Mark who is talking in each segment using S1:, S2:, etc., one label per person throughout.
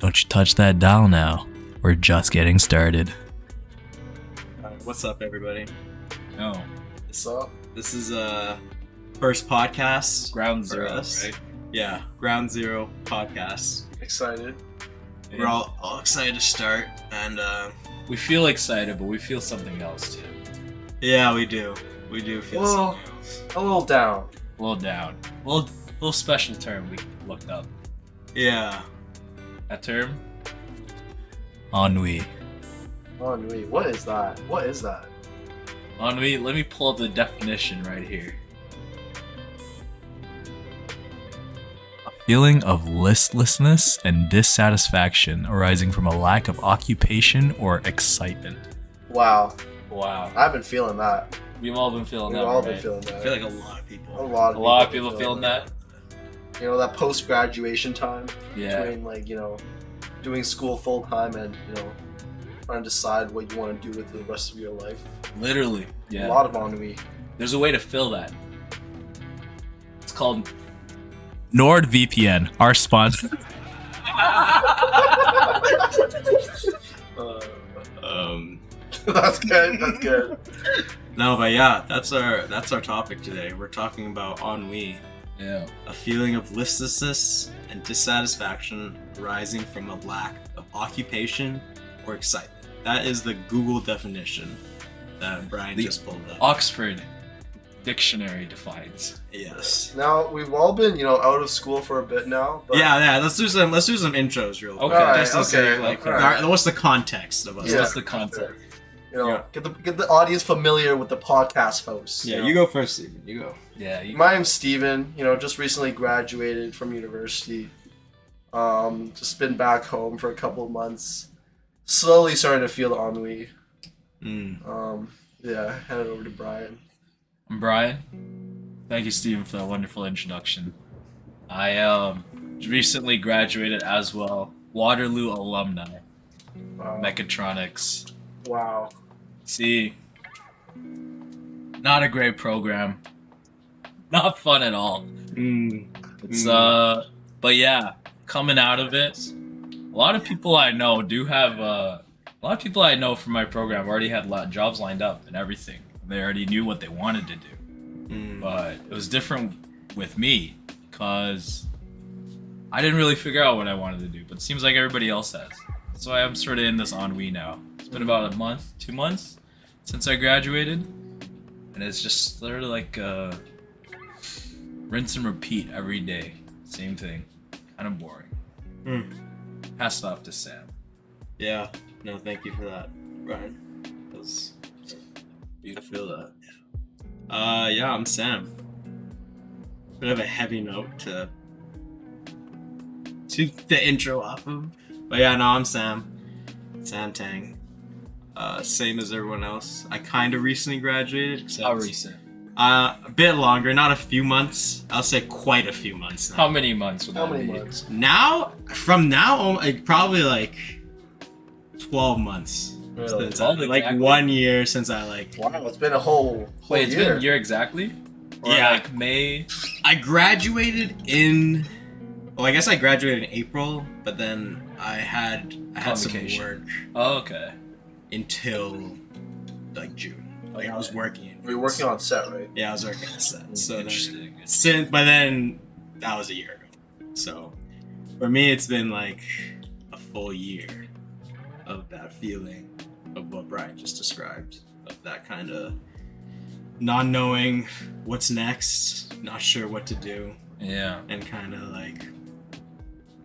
S1: Don't you touch that dial now. We're just getting started.
S2: What's up, everybody?
S3: No.
S2: What's up? This is first podcast.
S3: Ground
S2: for
S3: zero,
S2: us.
S3: right?
S2: Yeah, Ground Zero podcast.
S4: Excited.
S2: We're all excited to start, and
S3: We feel excited, but we feel something else too.
S2: yeah, we do. We do feel
S4: Well,
S2: something else.
S4: a little down.
S3: A little down. Little special term we looked up.
S2: Yeah.
S3: That term?
S1: Ennui.
S4: Ennui. What is that? What is that?
S3: Ennui, let me pull up the definition right here.
S1: Feeling of listlessness and dissatisfaction arising from a lack of occupation or excitement.
S4: Wow.
S3: Wow.
S4: I've been feeling that.
S3: We've all been feeling
S4: We've
S3: that,
S4: all
S3: right?
S4: been feeling
S2: I
S4: that.
S2: feel like a lot of people.
S4: a lot
S3: A lot of
S4: been
S3: people feeling that.
S4: You know, that post-graduation time
S3: Yeah.
S4: between, like, you know, doing school full-time and, you know, trying to decide what you want to do with the rest of your life.
S3: Literally.
S4: A
S3: Yeah.
S4: lot of ennui.
S3: There's a way to fill that. It's called
S1: NordVPN, our sponsor.
S4: That's good. That's good.
S2: No, but yeah, that's our topic today. We're talking about ennui,
S3: yeah.
S2: a feeling of listlessness and dissatisfaction arising from a lack of occupation or excitement. That is the Google definition that Brian
S3: The
S2: just pulled up.
S3: Oxford Dictionary defines.
S2: Yes.
S4: Now, we've all been, you know, out of school for a bit now. But
S2: Yeah. Let's do some intros real quick.
S3: Okay.
S4: Alright,
S2: Just to say, like,
S4: alright.
S2: what's the context of us?
S4: Yeah.
S3: What's the concept?
S4: You know,
S2: Yeah.
S4: get the audience familiar with the podcast host.
S2: Yeah,
S4: know?
S2: you go first, Steven. You go.
S3: Yeah.
S4: My name's Steven, you know, just recently graduated from university. Just been back home for a couple of months. Slowly starting to feel the ennui. Yeah, hand it over to Brian.
S3: I'm Brian. Thank you, Steven, for that wonderful introduction. I recently graduated as well. Waterloo alumni.
S4: Wow.
S3: Mechatronics.
S4: Wow.
S3: See, not a great program. Not fun at all. It's but yeah, coming out of it, a lot of people I know do have a lot of people I know from my program already had jobs lined up and everything. They already knew what they wanted to do. But it was different with me because I didn't really figure out what I wanted to do, but it seems like everybody else has. So I'm sort of in this ennui now. It's been about a month, 2 months since I graduated, and it's just literally like rinse and repeat every day. Same thing. Kind of boring. Pass it off to Sam.
S2: Yeah. No, thank you for that, Brian. That was beautiful. I feel that. Yeah, I'm Sam. Bit of a heavy note to the intro off of. But yeah, no, I'm Sam. Sam Tang. Same as everyone else. I kind of recently graduated. Except,
S3: How recent?
S2: A bit longer, not a few months. I'll say quite a few months now.
S3: How many months would
S4: How
S3: that
S4: many
S3: be?
S4: months?
S2: From now, like, probably like 12 months.
S4: Really?
S2: Since
S3: Well,
S2: like
S3: exactly.
S2: 1 year since I like.
S4: Wow, it's been a whole
S3: Wait, it's
S4: year.
S3: been a year exactly? Or
S2: Yeah.
S3: like May?
S2: I graduated in. Well, I guess I graduated in April, but then I had some
S3: Convocation.
S2: work
S3: Oh, okay.
S2: until like June. Like I was working.
S4: We were working on set, right?
S2: Yeah, I was working on set. So then,
S3: Interesting.
S2: but then that was a year ago. So for me, it's been like a full year of that feeling of what Brian just described, of that kind of not knowing what's next, not sure what to do,
S3: Yeah.
S2: and kind of like,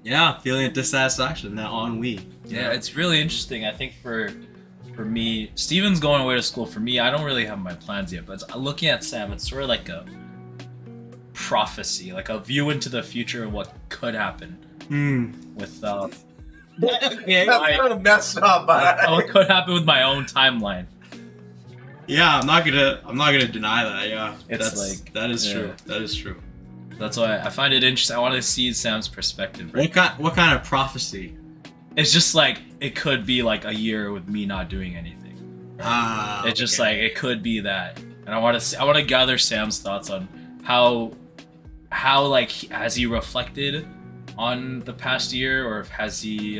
S2: yeah, feeling a dissatisfaction, that ennui.
S3: Yeah, it's really interesting. I think for me, Steven's going away to school. For me, I don't really have my plans yet, but looking at Sam, it's sort of like a prophecy, like a view into the future of what could happen with
S2: Yeah,
S4: That's kind of messed up, but
S3: what could happen with my own timeline.
S2: yeah, I'm not gonna deny that. Yeah,
S3: It's
S2: that's
S3: like-
S2: that is
S3: yeah.
S2: true. That is true.
S3: That's why I find it interesting. I want to see Sam's perspective. Right?
S2: What kind of prophecy?
S3: It's just like it could be like a year with me not doing anything. It's just like it could be that, and I want to gather Sam's thoughts on how like has he reflected on the past year, or has he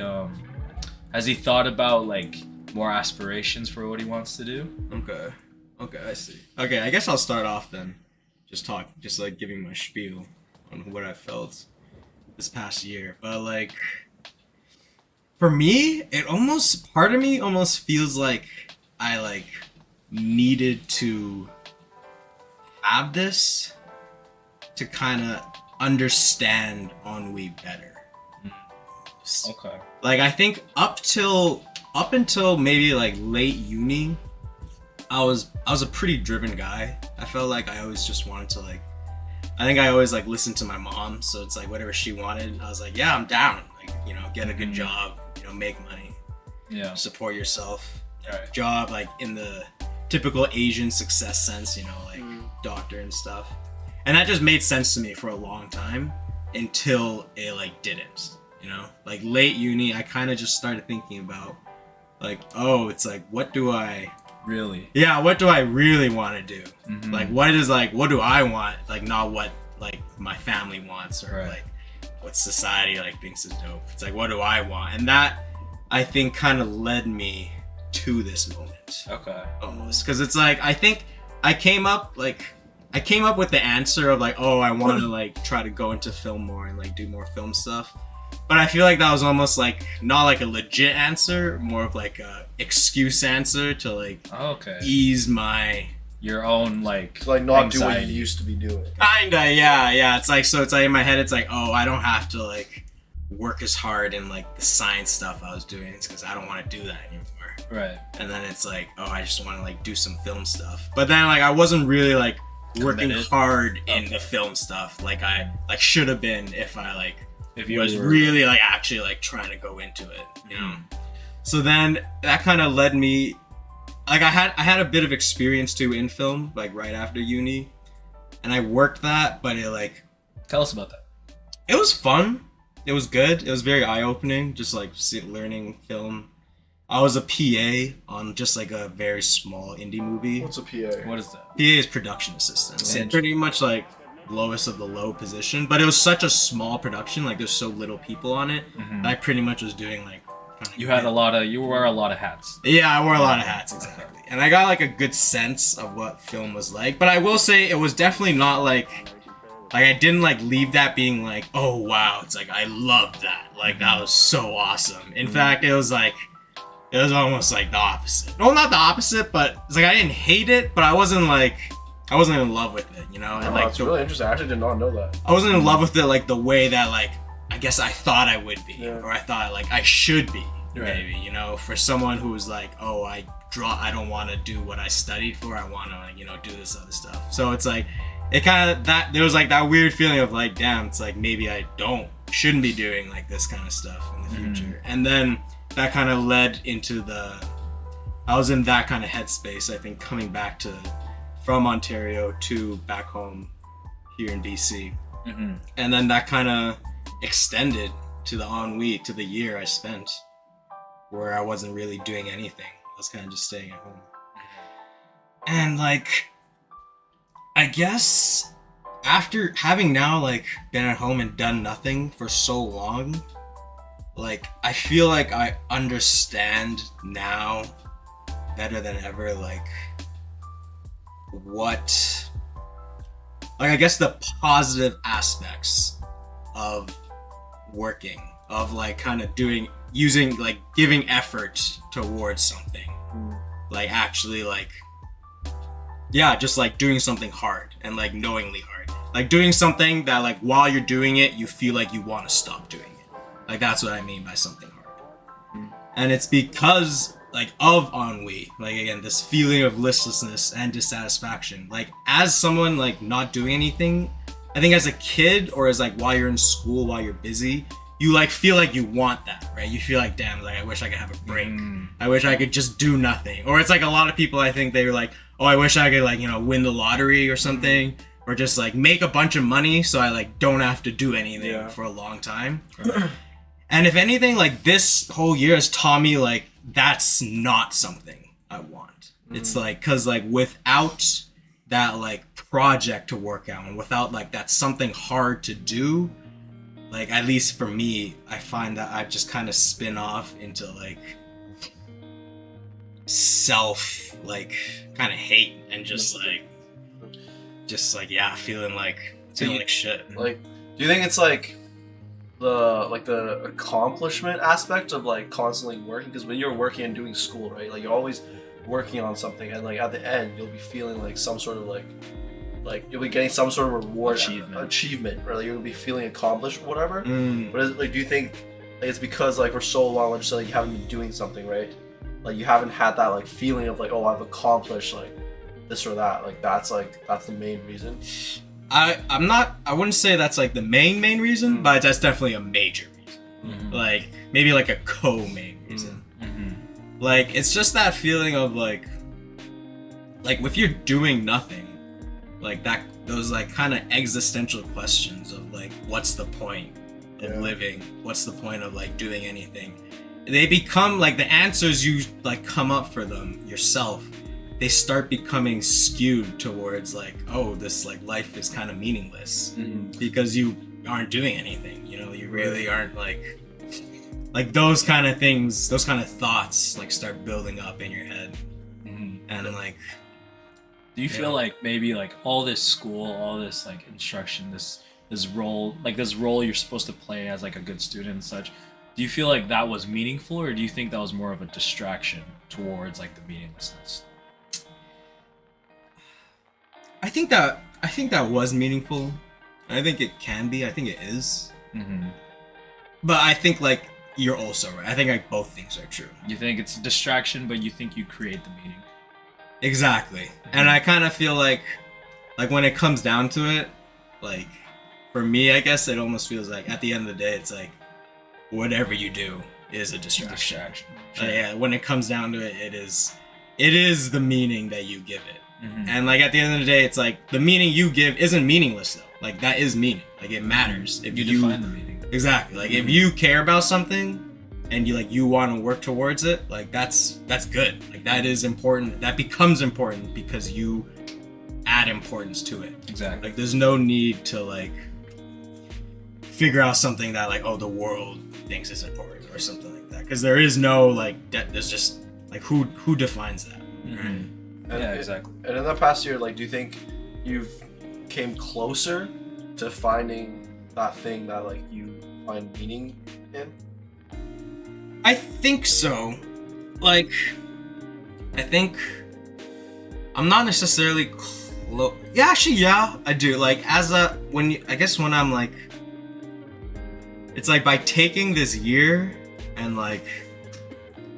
S3: thought about like more aspirations for what he wants to do?
S2: Okay, I see. Okay, I guess I'll start off then. Just like giving my spiel on what I felt this past year. But like, for me, part of me almost feels like I like needed to have this to kind of understand Ennui better.
S3: Okay.
S2: Like, I think up until maybe like late uni, I was a pretty driven guy. I felt like I always just wanted to like, I think I always like listened to my mom, so it's like whatever she wanted, I was like, yeah, I'm down. Like, you know, get a good job, you know, make money,
S3: Yeah.
S2: support yourself.
S3: Right.
S2: Job like in the typical Asian success sense, you know, like doctor and stuff. And that just made sense to me for a long time until it like didn't, you know? Like late uni, I kind of just started thinking about like, oh, it's like, what do I
S3: Really?
S2: really want to do?
S3: Mm-hmm.
S2: Like, what do I want? Like, not what like my family wants or
S3: Right.
S2: like what society like thinks is dope. It's like, what do I want? And that, I think, kind of led me to this moment.
S3: Okay.
S2: Almost, because it's like, I think I came up with the answer of like, oh, I want to like try to go into film more and like do more film stuff. But I feel like that was almost like not like a legit answer, more of like a excuse answer to like
S3: Okay.
S2: ease my
S3: Your own like
S4: To like not
S3: anxiety.
S4: do what you used to be doing.
S2: kinda, yeah. It's like, so it's like in my head, it's like, oh, I don't have to like work as hard in like the science stuff I was doing. It's because I don't want to do that anymore.
S3: Right.
S2: And then it's like, oh, I just want to like do some film stuff. But then like I wasn't really like working
S3: Committed.
S2: hard in the film stuff like I like should have been if I like
S3: If you
S2: was
S3: were-
S2: really like actually like trying to go into it, you know.
S3: Mhm.
S2: So then that kind of led me, like I had a bit of experience too in film like right after uni, and I worked that, but it like
S3: Tell us about that.
S2: it was fun. It was good. It was very eye-opening, just like learning film. I was a PA on just like a very small indie movie.
S4: What's a PA?
S3: What is that?
S2: PA is production assistant. So
S3: Yeah.
S2: pretty much like lowest of the low position, but it was such a small production, like there's so little people on it.
S3: Mhm.
S2: I pretty much was doing like kinda
S3: You wore a lot of hats.
S2: Yeah, I wore a lot of hats, exactly. And I got like a good sense of what film was like. But I will say it was definitely not like I didn't like leave that being like, oh wow, it's like I loved that. Like that was so awesome. In fact, it was almost like the opposite. Well, not the opposite, but it's like I didn't hate it, but I wasn't in love with it, you know? And
S4: Oh,
S2: like
S4: that's really interesting. I actually did not know that.
S2: I wasn't in love with it like the way that like I guess I thought I would be,
S4: Yeah.
S2: or I thought like I should be,
S3: Right.
S2: maybe, you know, for someone who was like, oh, I don't want to do what I studied for. I want to like, you know, do this other stuff. So it's like it kind of that there was like that weird feeling of like, damn, it's like maybe I shouldn't be doing like this kind of stuff in the future. And then that kind of led into I was in that kind of headspace, I think, coming back from Ontario to back home here in BC.
S3: Mm-hmm.
S2: And then that kind of extended to the ennui, to the year I spent where I wasn't really doing anything. I was kind of just staying at home. And like, I guess after having now like been at home and done nothing for so long, like I feel like I understand now better than ever like what, like I guess the positive aspects of working, of like kind of using like giving effort towards something, like actually like, yeah, just like doing something hard and like knowingly hard, like doing something that like while you're doing it you feel like you want to stop doing it. Like that's what I mean by something hard. And it's because like of ennui, like again this feeling of listlessness and dissatisfaction, like as someone like not doing anything, I think as a kid or as like while you're in school, while you're busy, you like feel like you want that, right? You feel like, damn, like I wish I could have a break. I wish I could just do nothing. Or it's like a lot of people, I think they're like, oh, I wish I could like, you know, win the lottery or something, or just like make a bunch of money so I like don't have to do anything for a long time. And if anything, like this whole year has taught me like that's not something I want. It's like, cause like without that like project to work out and without like that's something hard to do, like at least for me, I find that I just kind of spin off into like self like kind of hate and just like yeah, feeling like shit.
S4: Like, do you think it's like the accomplishment aspect of like constantly working? Because when you're working and doing school, right, like you're always working on something, and like at the end you'll be feeling like some sort of like you'll be getting some sort of reward, achievement, or like you'll be feeling accomplished or whatever. But is, like, do you think like it's because like for so long, like, just like you haven't been doing something, right? Like you haven't had that like feeling of like, oh, I've accomplished like this or that. Like that's the main reason.
S2: I wouldn't say that's like the main reason, but that's definitely a major reason. Like maybe like a co-main reason. Like it's just that feeling of like if you're doing nothing, like that, those like kind of existential questions of like what's the point of living, what's the point of like doing anything, they become like the answers you like come up for them yourself, they start becoming skewed towards like, oh, this like life is kind of meaningless because you aren't doing anything, you know, you really aren't like those kind of things, those kind of thoughts like start building up in your head. And like,
S3: do you feel like maybe like all this school, all this like instruction, this role you're supposed to play as like a good student and such, do you feel like that was meaningful, or do you think that was more of a distraction towards like the meaninglessness?
S2: I think that was meaningful. I think it can be. I think it is. But I think like you're also right. I think like both things are true.
S3: You think it's a distraction, but you think you create the meaning.
S2: Exactly. And I kind of feel like when it comes down to it, like for me, I guess it almost feels like at the end of the day, it's like whatever you do is a distraction.
S3: Sure.
S2: Yeah. When it comes down to it, it is the meaning that you give it. And like at the end of the day, it's like the meaning you give isn't meaningless though. Like that is meaning. Like it matters if you
S3: define the meaning.
S2: Exactly. Like if you care about something and you want to work towards it, like that's good. Like that is important. That becomes important because you add importance to it.
S3: Exactly.
S2: Like there's no need to like figure out something that like, oh, the world thinks is important or something like that. Because there is no like there's just like who defines that, right?
S3: Yeah, exactly.
S4: And in the past year, like, do you think you've came closer to finding that thing that like you find meaning in?
S2: I think so. Like, I think I'm not necessarily close. Yeah, actually, yeah, I do. Like, I guess when I'm like, it's like by taking this year and like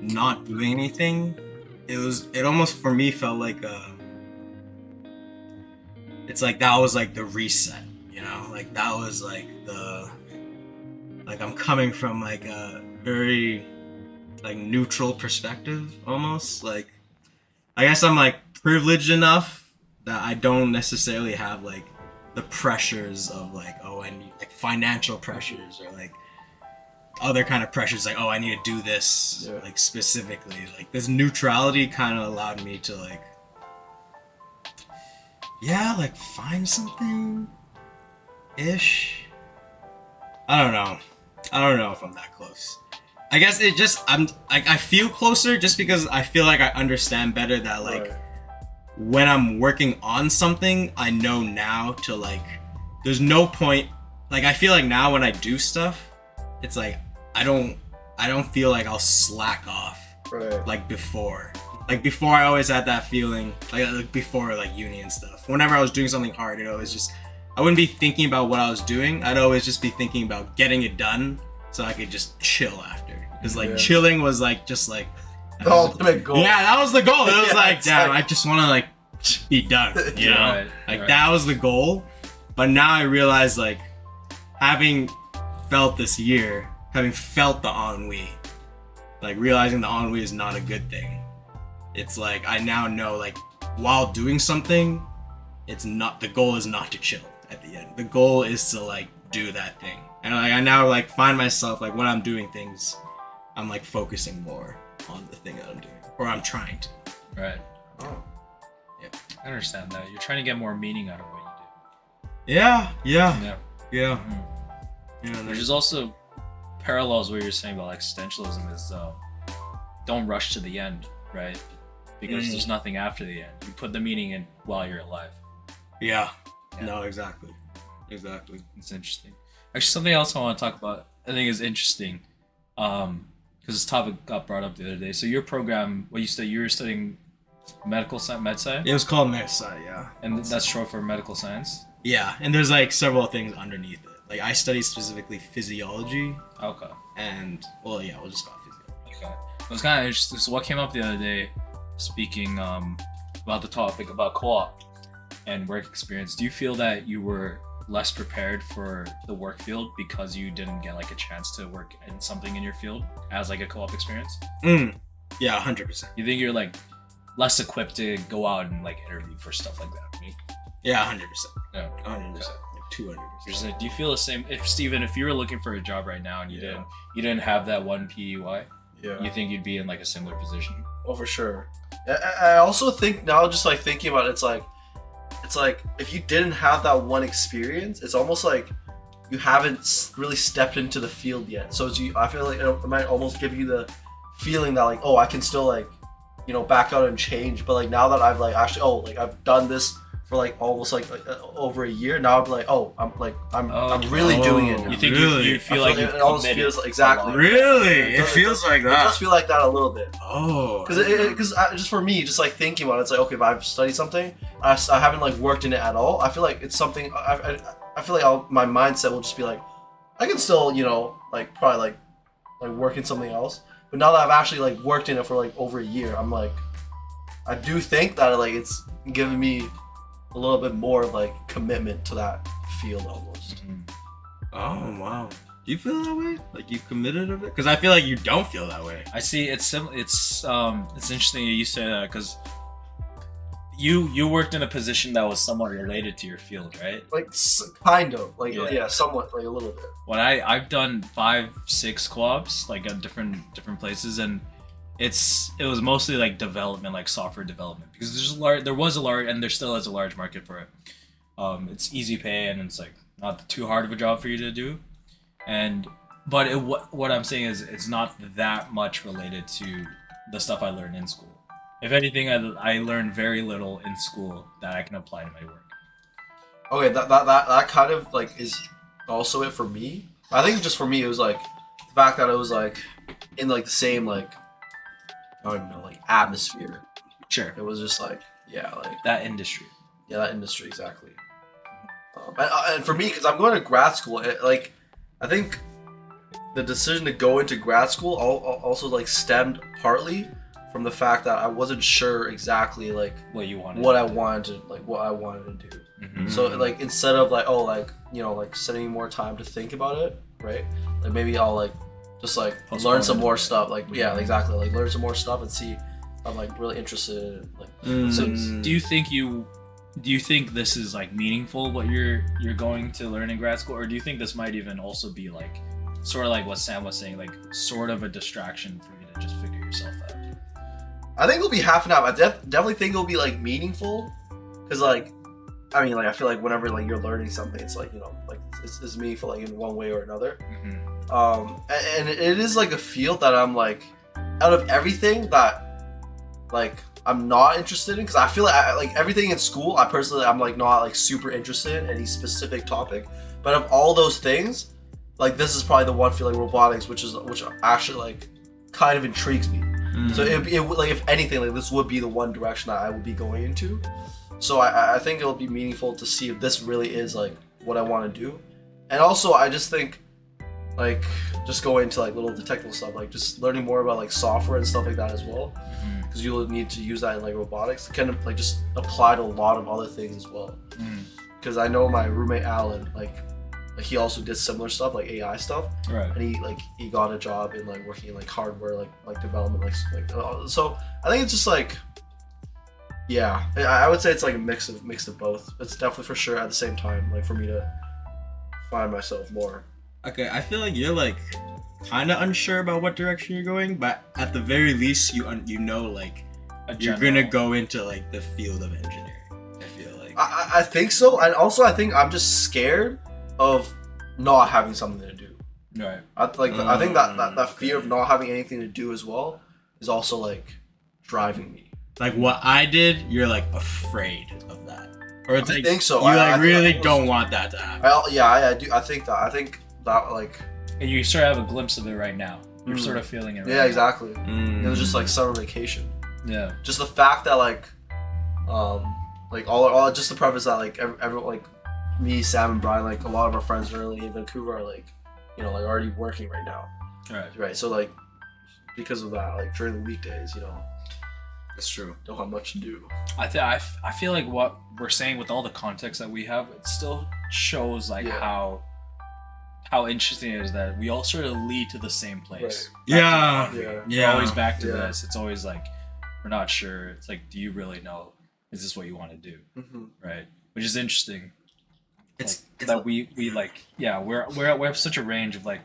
S2: not doing anything, it almost for me felt like it's like that was like the reset, you know? Like that was like I'm coming from like a very like neutral perspective almost. Like I guess I'm like privileged enough that I don't necessarily have like the pressures of like, oh, I need like financial pressures or like other kind of pressures, like, oh, I need to do this like specifically. Like this neutrality kind of allowed me to like like find something ish. I don't know if I'm that close. I guess it just I feel closer just because I feel like I understand better that like when I'm working on something, I know now to like there's no point, like I feel like now when I do stuff, it's like I don't feel like I'll slack off like before. Like before I always had that feeling like before like uni and stuff. Whenever I was doing something hard, it always just I wouldn't be thinking about what I was doing. I'd always just be thinking about getting it done so I could just chill after. Because like chilling was like just like
S4: the ultimate goal.
S2: Yeah, that was the goal. It was like,
S4: exactly.
S2: damn, I just want to like be done, you know? That was the goal. But now I realize like having felt this year, having felt the ennui, like realizing the ennui is not a good thing. It's like I now know like while doing something, it's not, the goal is not to chill at the end. The goal is to like do that thing. And like I now like find myself like when I'm doing things, I'm like focusing more on the thing that I'm doing, or I'm trying to.
S3: Right.
S4: Oh.
S3: Yeah. I understand that. You're trying to get more meaning out of what you do.
S2: Yeah.
S3: Yeah.
S2: Yeah.
S3: Which is also parallels what you're saying about existentialism is don't rush to the end, right? Because there's nothing after the end. You put the meaning in while you're alive.
S2: Yeah. No, exactly.
S3: It's interesting. Actually, something else I want to talk about, I think is interesting, because this topic got brought up the other day. So your program, what you study, you were studying medical science, med sci?
S2: It was called MedSci, yeah.
S3: And that's short for medical science?
S2: Yeah, and there's like several things underneath it. Like I study specifically physiology.
S3: Okay.
S2: And well, yeah, we'll just call it physiology.
S3: Okay. It was kind of interesting. So what came up the other day, speaking about the topic about co-op and work experience, do you feel that you were less prepared for the work field because you didn't get like a chance to work in something in your field as like a co-op experience?
S2: Yeah, 100%.
S3: You think you're like less equipped to go out and like interview for stuff like that? Right?
S2: Yeah, 100%.
S3: Yeah,
S2: 100%. Like 200%.
S3: Do you feel the same? If Steven, if you were looking for a job right now and you didn't have that one PEY, you think you'd be in like a similar position?
S4: Oh, for sure. I also think now, just like thinking about it, it's like if you didn't have that one experience, it's almost like you haven't really stepped into the field yet. So I feel like it might almost give you the feeling that like, oh, I can still like, you know, back out and change. But like now that I've like actually, oh, like I've done this for like almost like over a year now, I'm like, oh, I'm really doing it now.
S3: You think
S2: Really?
S3: you feel like
S4: it almost feels like, exactly.
S2: Really? It feels like
S4: It
S2: that.
S4: does feel like that a little bit.
S2: Oh.
S4: Because just for me, just like thinking about it, it's like, okay, if I've studied something, I haven't like worked in it at all. I feel like it's something. I feel like my mindset will just be like, I can still, you know, like probably like work in something else. But now that I've actually like worked in it for like over a year, I'm like, I do think that like it's giving me a little bit more like commitment to that field almost.
S2: Oh wow. Do you feel that way? Like you committed of it? Because I feel like you don't feel that way.
S3: I see. It's interesting you say that because you worked in a position that was somewhat related to your field, right?
S4: Like kind of, like yeah, somewhat, like a little bit.
S3: When I've done 5-6 co-ops like at different places, and it was mostly like development, like software development, because there was a large and there still is a large market for it. It's easy pay and it's like not too hard of a job for you to do, but what I'm saying is it's not that much related to the stuff I learned in school. If anything, I learned very little in school that I can apply to my work.
S4: Okay, that kind of like is also it for me. I think just for me it was like the fact that it was like in like the same like, I don't know, like atmosphere.
S3: Sure.
S4: It was just like, yeah, like
S3: That industry.
S4: yeah, that industry exactly. And for me, because I'm going to grad school, like I think the decision to go into grad school also like stemmed partly from the fact that I wasn't sure exactly like what I wanted to do.
S3: Mm-hmm.
S4: So like instead of like, oh, like, you know, like spending more time to think about it, right? Like maybe I'll like just like learn some more stuff. Like yeah, exactly. Like learn some more stuff and see if I'm like really interested in like.
S3: So do you think this is like meaningful what you're going to learn in grad school, or do you think this might even also be like sort of like what Sam was saying, like sort of a distraction for you to just figure yourself out?
S4: I think it'll be half and half. I definitely think it'll be like meaningful, because like, I mean, like I feel like whenever like you're learning something, it's like, you know, like it's meaningful like in one way or another.
S3: Mm-hmm.
S4: And it is like a field that I'm like, out of everything that like I'm not interested in, because I feel like everything in school, I'm like not like super interested in any specific topic, but of all those things, like this is probably the one field, like robotics, which actually like kind of intrigues me. So it like, if anything, like this would be the one direction that I would be going into. So I think it'll be meaningful to see if this really is like what I want to do. And also I just think like just going into like the technical stuff, like just learning more about like software and stuff like that as well, because you'll need to use that in like robotics to kind of like just apply to a lot of other things as well. Because I know my roommate Alan, like he also did similar stuff, like AI stuff,
S3: Right.
S4: and he got a job in like working in like hardware, like development, like so I think it's just like, yeah, I would say it's like a mix of both. It's definitely for sure at the same time, like for me to find myself more.
S2: Okay, I feel like you're like kind of unsure about what direction you're going, but at the very least you know like you're gonna go into like the field of engineering. I feel like
S4: I think so, and also I think I'm just scared of not having something to do.
S3: Right.
S4: I think that fear of not having anything to do as well is also like driving me.
S2: Like what I did, you're like afraid of that, or it's
S4: I
S2: like
S4: think so.
S2: You
S4: I think
S2: really
S4: that
S2: don't want that to happen.
S4: I do. I think that like.
S3: And you sort of have a glimpse of it right now. You're sort of feeling it right
S4: Yeah,
S3: now.
S4: exactly. It was just like summer vacation.
S3: Yeah.
S4: Just the fact that like all just the preface that like everyone like me, Sam, and Brian, like a lot of our friends early in Vancouver are like, you know, like already working right now. Right. So like because of that, like during the weekdays, you know,
S2: That's true.
S4: don't have much to do.
S3: I feel like what we're saying with all the context that we have, it still shows like how interesting it is that we all sort of lead to the same place.
S2: Yeah.
S3: We're always back to this. It's always like we're not sure. It's like, do you really know? Is this what you want to do? Right. Which is interesting.
S2: It's
S3: that we like we have such a range of like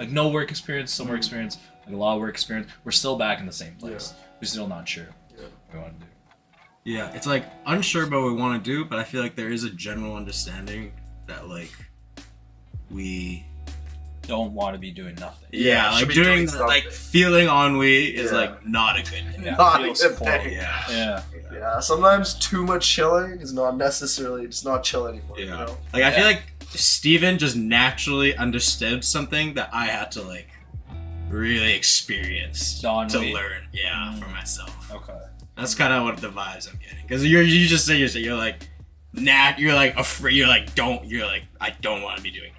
S3: no work experience, some work experience, like a lot of work experience. We're still back in the same place. We're still not sure what we want to do.
S2: Yeah, it's like unsure about what we want to do, but I feel like there is a general understanding that like we
S3: don't want to be doing nothing.
S2: Yeah, like doing like feeling ennui is like not a good thing.
S4: Not a good thing.
S3: Yeah.
S4: Sometimes too much chilling is not necessarily just not chill anymore.
S2: Yeah.
S4: You know?
S2: Like I feel like Steven just naturally understood something that I had to like really experience to learn. Yeah, for myself.
S3: Okay.
S2: That's kind of what the vibes I'm getting. Because you just say you're like you're like afraid. You're like I don't want to be doing.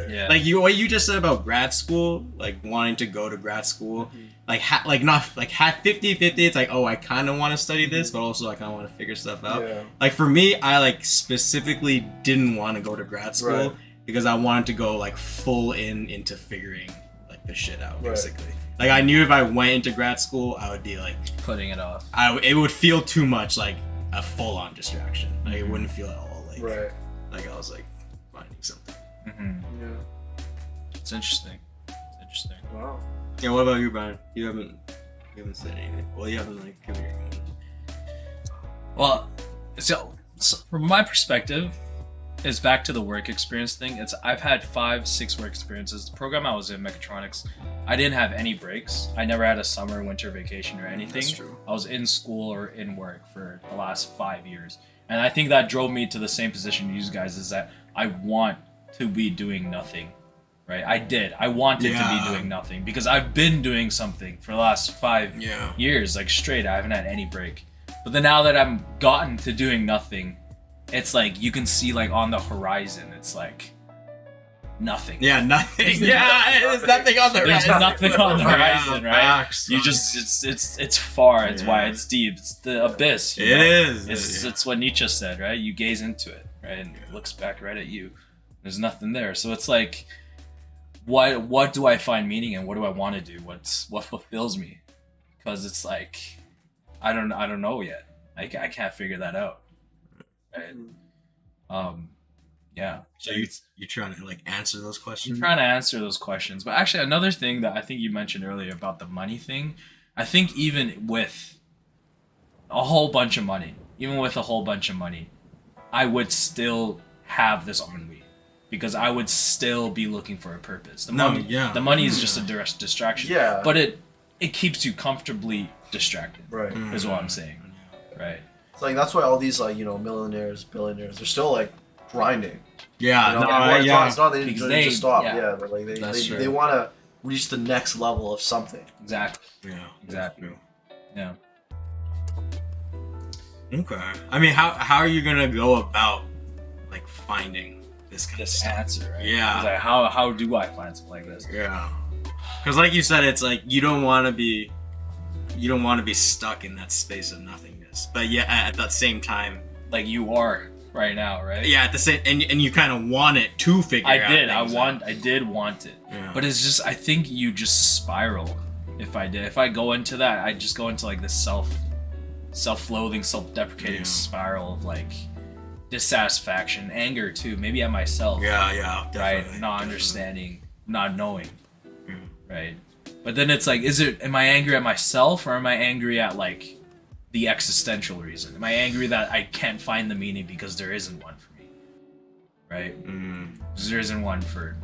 S3: Yeah.
S2: Like what you just said about grad school, like wanting to go to grad school, like not 50-50. It's like, oh, I kind of want to study this, but also I kind of want to figure stuff out.
S4: Yeah.
S2: Like for me, I like specifically didn't want to go to grad school because I wanted to go like full into figuring like the shit out basically. Like I knew if I went into grad school, I would be like
S3: putting it off.
S2: It would feel too much like a full-on distraction. Like it wouldn't feel at all like like I was like finding something.
S4: Yeah.
S3: It's interesting.
S4: Wow.
S2: Yeah, what about you, Brian? You haven't said anything. Well, you haven't like given your comment.
S3: Well, so from my perspective, it's back to the work experience thing. I've had 5-6 work experiences. The program I was in, mechatronics, I didn't have any breaks. I never had a summer, winter vacation or anything.
S2: That's true.
S3: I was in school or in work for the last 5 years. And I think that drove me to the same position you guys, is that I want to be doing nothing, right? I wanted to be doing nothing because I've been doing something for the last 5 years, like straight. I haven't had any break. But then now that I'm gotten to doing nothing, it's like you can see like on the horizon, it's like nothing.
S2: Yeah, nothing. There's nothing on the horizon.
S3: There's nothing on the horizon, right?
S2: Facts.
S3: You just it's far. It's why it's deep. It's the abyss. You know? It's what Nietzsche said, right? You gaze into it, right, and it looks back right at you. There's nothing there. So it's like, what do I find meaning in? What do I want to do? What fulfills me? Because it's like, I don't know yet. I can't figure that out. Right? Yeah.
S2: So you're trying to like answer those questions?
S3: I'm trying to answer those questions. But actually, another thing that I think you mentioned earlier about the money thing, I think even with a whole bunch of money, I would still have this ennui. Because I would still be looking for a purpose. The money is just a direct distraction.
S4: Yeah.
S3: But it keeps you comfortably distracted.
S4: Right.
S3: Is what I'm saying. Right.
S4: It's like that's why all these like, you know, millionaires, billionaires, they're still like grinding.
S2: Yeah.
S4: You know? It's not they just stop. Yeah. But like they want to reach the next level of something.
S3: Exactly.
S2: Yeah.
S3: Exactly. Yeah.
S2: Okay. I mean, how are you gonna go about like finding this
S3: answer, right?
S2: Yeah.
S3: Like, how do I find something like this?
S2: Yeah. Because like you said, it's like you don't want to be stuck in that space of nothingness. But yeah, at that same time,
S3: like you are right now, right?
S2: Yeah, at the same and you kind of want it to figure out.
S3: I did want it.
S2: Yeah.
S3: But it's just I think you just spiral. If I go into that, I just go into like this self-loathing, self-deprecating spiral of like dissatisfaction, anger too, maybe at myself.
S2: Yeah,
S3: right. Not understanding, not knowing. Right. But then it's like, am I angry at myself or am I angry at like the existential reason? Am I angry that I can't find the meaning because there isn't one for me? Right. Because there isn't one for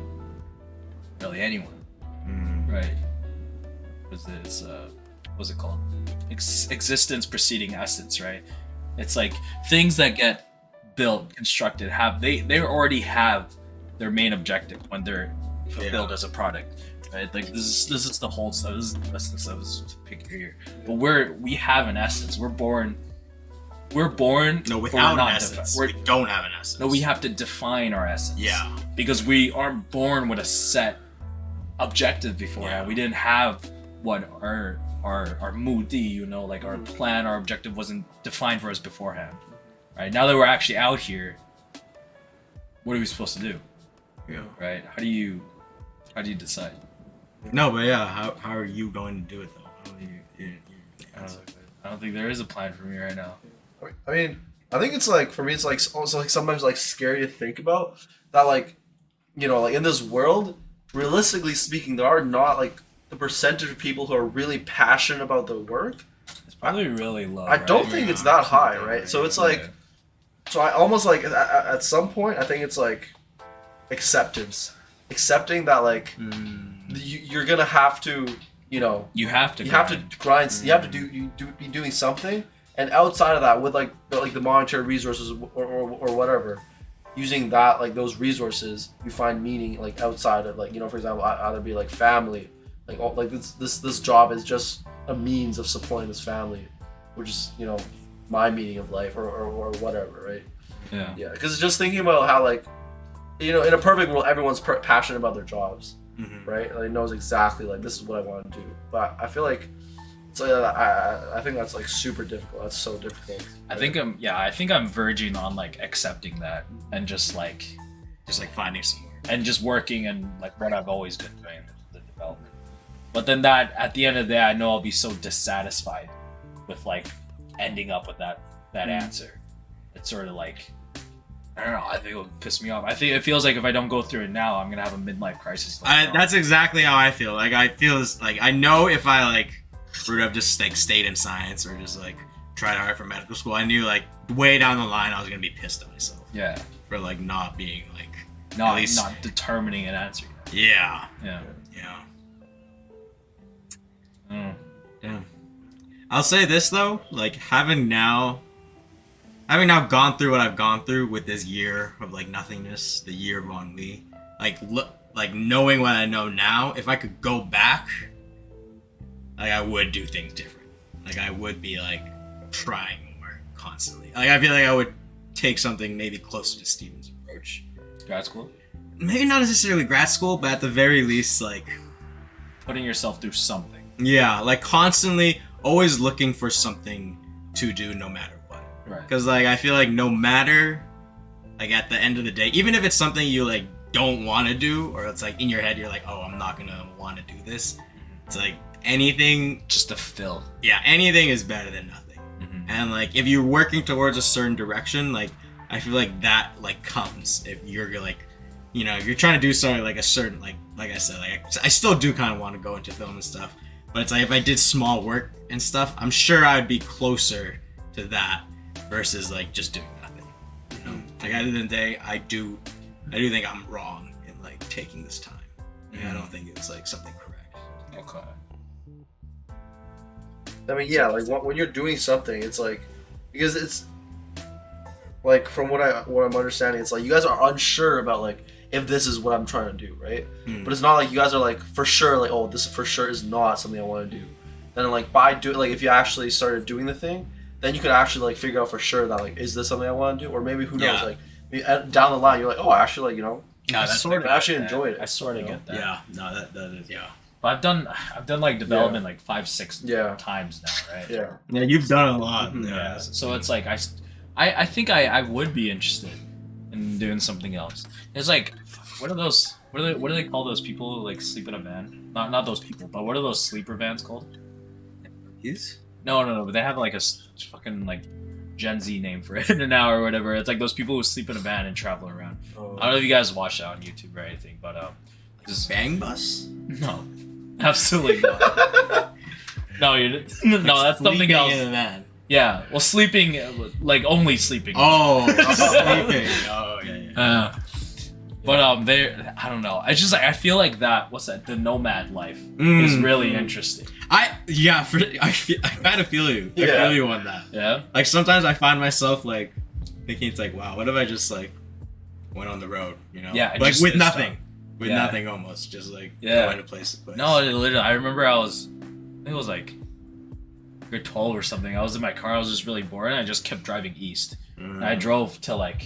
S3: really anyone,
S2: Mm.
S3: right? It's what's it called? Existence preceding essence, right? It's like things that get built, constructed, they already have their main objective when they're fulfilled as a product, right? Like this is the whole stuff. This is the essence of this picture here. But we have an essence. We're born.
S2: No, without an essence. We don't have an essence.
S3: No, we have to define our essence.
S2: Yeah.
S3: Because we aren't born with a set objective beforehand.
S2: Yeah.
S3: We didn't have what our moody, you know, like our plan, our objective wasn't defined for us beforehand. Right? Now that we're actually out here, what are we supposed to do?
S2: Yeah.
S3: Right? How do you decide?
S2: No, but yeah, how are you going to do it though? How do you
S3: I don't think there is a plan for me right now.
S4: I mean, I think it's like, for me, it's like also like sometimes like scary to think about that, like, you know, like in this world, realistically speaking, there are not like the percentage of people who are really passionate about their work.
S3: It's probably really low.
S4: I don't
S3: right?
S4: think it's that high, right? So it's like, so I almost like at some point, I think it's like accepting that like you're gonna have to, you know,
S3: you have to
S4: grind. You have to be doing something. And outside of that, with like the monetary resources or whatever, using that, like those resources, you find meaning like outside of, like, you know, for example, either be like family, like all, like this job is just a means of supporting this family, which is, you know, my meaning of life or whatever, right?
S3: Yeah.
S4: Yeah, because just thinking about how, like, you know, in a perfect world, everyone's passionate about their jobs, right? Like knows exactly like this is what I want to do, but I feel like. So I think that's like super difficult. That's so difficult.
S3: Right? I think I'm verging on like accepting that and just like
S2: finding somewhere
S3: and just working and like what I've always been doing, the development. But then that at the end of the day, I know I'll be so dissatisfied with like ending up with that answer. It's sort of like, I don't know. I think it'll piss me off. I think it feels like if I don't go through it now, I'm gonna have a midlife crisis.
S2: That's exactly how I feel. Like I feel like I know if I like would have just like stayed in science or just like tried hard for medical school, I knew like way down the line I was gonna be pissed at myself.
S3: Yeah.
S2: For like not being like
S3: not determining an answer yet.
S2: Yeah.
S3: Yeah.
S2: Yeah. Damn. I'll say this though, like having now gone through what I've gone through with this year of like nothingness, the year of ennui, like knowing what I know now, if I could go back, like I would do things different. Like I would be like trying more constantly. Like I feel like I would take something maybe closer to Steven's approach.
S3: Grad school?
S2: Maybe not necessarily grad school, but at the very least like
S3: putting yourself through something.
S2: Yeah, like constantly always looking for something to do no matter what.
S3: Right.
S2: Because like I feel like no matter, like at the end of the day, even if it's something you like don't want to do, or it's like in your head you're like, oh, I'm not gonna want to do this. It's like anything
S3: just to fill.
S2: Yeah, anything is better than nothing. And like if you're working towards a certain direction, like I feel like that like comes if you're like, you know, you're trying to do something like a certain like I said, like I still do kind of want to go into film and stuff, but it's like if I did small work and stuff, I'm sure I'd be closer to that versus like just doing nothing. You know, like at the end of the day, I do think I'm wrong in like taking this time. I don't think it's like something correct.
S3: Okay.
S4: I mean, yeah, like when you're doing something, it's like, because it's like from what I'm understanding, it's like you guys are unsure about like if this is what I'm trying to do, right? But it's not like you guys are like for sure like, oh, this for sure is not something I want to do. Then like by doing, like if you actually started doing the thing, then you could actually like figure out for sure that like, is this something I want to do? Or maybe who knows, like maybe down the line you're like, oh, actually, like, you know,
S3: no,
S4: I actually enjoyed it.
S3: I sort of get that.
S2: Yeah, no, that is
S3: But I've done like development like 5-6 times now, right?
S4: Yeah,
S2: you've done a lot.
S3: Yeah. So it's like I think I would be interested in doing something else. It's like, what do they call those people who like sleep in a van? Not those people, but what are those sleeper vans called?
S2: Yes.
S3: No, but they have like a fucking like Gen Z name for it now or whatever. It's like those people who sleep in a van and travel around. I don't know if you guys watch that on YouTube or anything, but
S2: just Bang Bus?
S3: No, absolutely not. No, that's something else.
S2: In a van.
S3: Yeah, well, sleeping, like only sleeping.
S2: Oh, sleeping. Oh, yeah.
S3: they, I don't know. I just like, I feel like that. What's that? The nomad life is really interesting.
S2: I kind of feel you. I feel you on that.
S3: Yeah.
S2: Like sometimes I find myself like thinking it's like, wow, what if I just like went on the road, you know?
S3: Yeah, and
S2: like
S3: just
S2: with
S3: did
S2: nothing.
S3: stuff.
S2: With
S3: Yeah.
S2: nothing almost. Just like
S3: Yeah.
S2: going to place to place.
S3: No, literally, I remember I think it was like grade 12 or something. I was in my car. I was just really bored, and I just kept driving east. And I drove to like,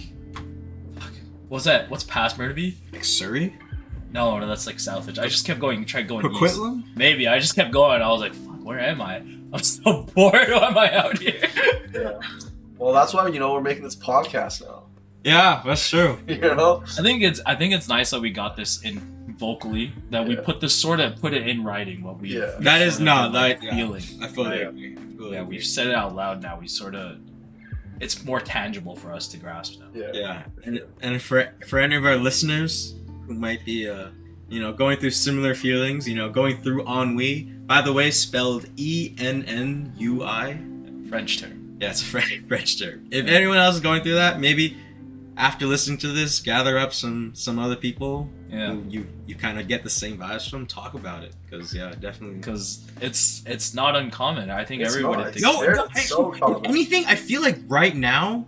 S3: what's that? What's past Murderby?
S2: Like Surrey?
S3: No, that's like Southwich. I just kept tried going east.
S2: Coquitlam?
S3: Maybe I just kept going. I was like, fuck, where am I? I'm so bored. Why am I out here?
S4: Yeah. Well, that's why we're making this podcast now.
S2: Yeah, that's true.
S4: You know.
S3: I think it's nice that we got this in vocally. That we put it in writing. What we
S2: That is
S3: sort of
S2: not
S3: like
S2: like
S3: feeling.
S2: I fully
S4: Yeah.
S2: agree.
S3: Yeah, we've said it out loud now. We sort of, it's more tangible for us to grasp now.
S2: Yeah, and for any of our listeners who might be going through similar feelings, going through ennui. By the way, spelled Ennui.
S3: French term.
S2: Yeah, it's a French term. If anyone else is going through that, maybe after listening to this, gather up some other people who you kind of get the same vibes from. Talk about it, because definitely.
S3: Because it's not uncommon. I think
S4: It's
S3: everybody
S4: not.
S3: thinks.
S2: If anything, I feel like right now,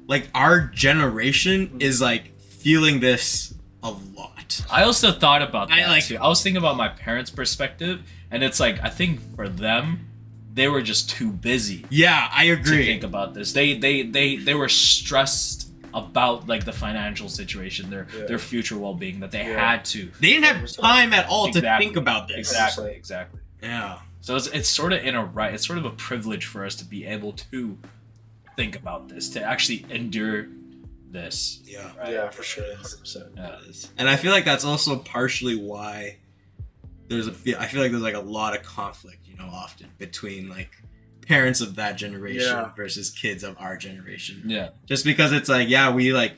S2: like our generation is like feeling this a lot.
S3: I also thought about that
S2: like-
S3: too. I was thinking about my parents' perspective, and it's like I think for them, they were just too busy
S2: Yeah, I
S3: to
S2: agree.
S3: think about this. They were stressed about like the financial situation, their future well-being, that they had to.
S2: They didn't have time at all to
S3: Exactly.
S2: think about this.
S3: Exactly.
S2: Yeah.
S3: So it's sort of it's sort of a privilege for us to be able to think about this, to actually endure this.
S2: Yeah.
S3: Right?
S4: Yeah, for sure, 100%.
S3: Yeah.
S2: And I feel like that's also partially why I feel like there's like a lot of conflict, often between like parents of that generation versus kids of our generation.
S3: Yeah.
S2: Just because it's like, we like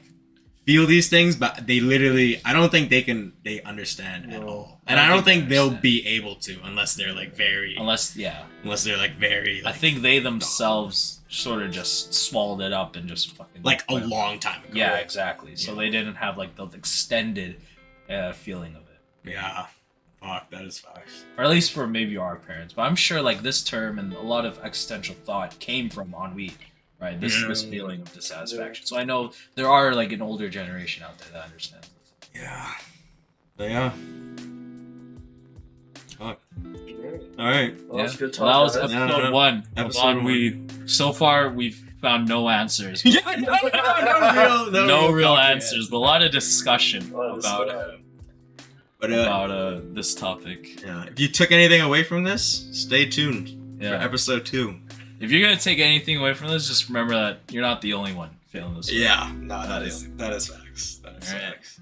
S2: feel these things, but they literally, I don't think they understand at all. And I don't think they'll be able to unless they're like
S3: Unless
S2: they're like very,
S3: I think they themselves sort of just swallowed it up and just fucking
S2: like a long time ago.
S3: Yeah, exactly. So they didn't have like the extended feeling of it.
S2: Yeah. Fuck, that is facts.
S3: Or at least for maybe our parents. But I'm sure like this term and a lot of existential thought came from ennui, right? This feeling of dissatisfaction. So I know there are like an older generation out there that understands this.
S2: Yeah. But yeah. Fuck. Alright.
S4: Well, that's good talk.
S3: Well, that was
S4: guys.
S3: episode 1 of
S2: Episode
S3: ennui. So far we've found no answers.
S2: No
S3: real
S2: talk,
S3: answers, but a lot of discussion about
S2: But
S3: this topic.
S2: yeah, if you took anything away from this, stay tuned for
S3: Yeah.
S2: episode 2.
S3: If you're gonna take anything away from this, just remember that you're not the only one feeling this way.
S2: Yeah, no, that is facts. That is
S3: Alright.
S2: facts.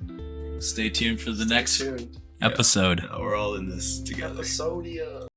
S3: Stay tuned for the next
S4: Tuned.
S3: episode.
S2: We're all in this together.
S4: Episodia.